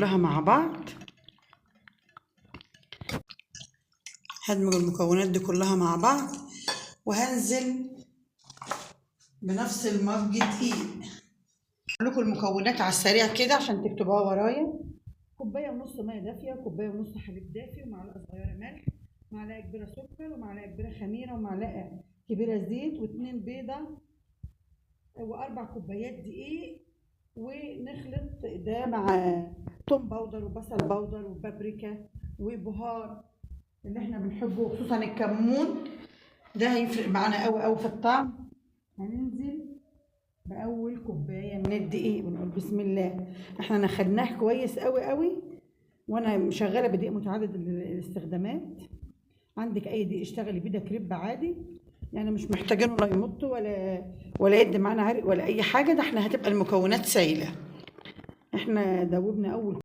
كلها مع بعض. هدمج المكونات دي كلها مع بعض وهنزل بنفس المج دقيق. اقول لكم المكونات على السريع كده عشان تكتبوها ورايا. كوبايه ونص ميه دافيه، وكوبايه ونص حليب دافي، ومعلقه صغيره ملح، معلقه كبيره سكر، ومعلقه كبيره خميره، ومعلقه كبيره زيت، واتنين بيضه، واربع كوبايات دقيق. ونخلط ده مع توم باودر وبصل باودر وبابريكا وبهار اللي احنا بنحبه، خصوصا الكمون ده هيفرق معانا قوي قوي في الطعم. هننزل باول كوبايه من الدقيق ونقول بسم الله. احنا نخلناه كويس قوي قوي، وانا مشغله بدقيق متعدد الاستخدامات. عندك اي دقيق اشتغلي بيه، ده كريب عادي يعني، مش محتاجينه لا يمط ولا يدي معانا عرق ولا اي حاجه. ده احنا هتبقى المكونات سايله. احنا دوبنا اول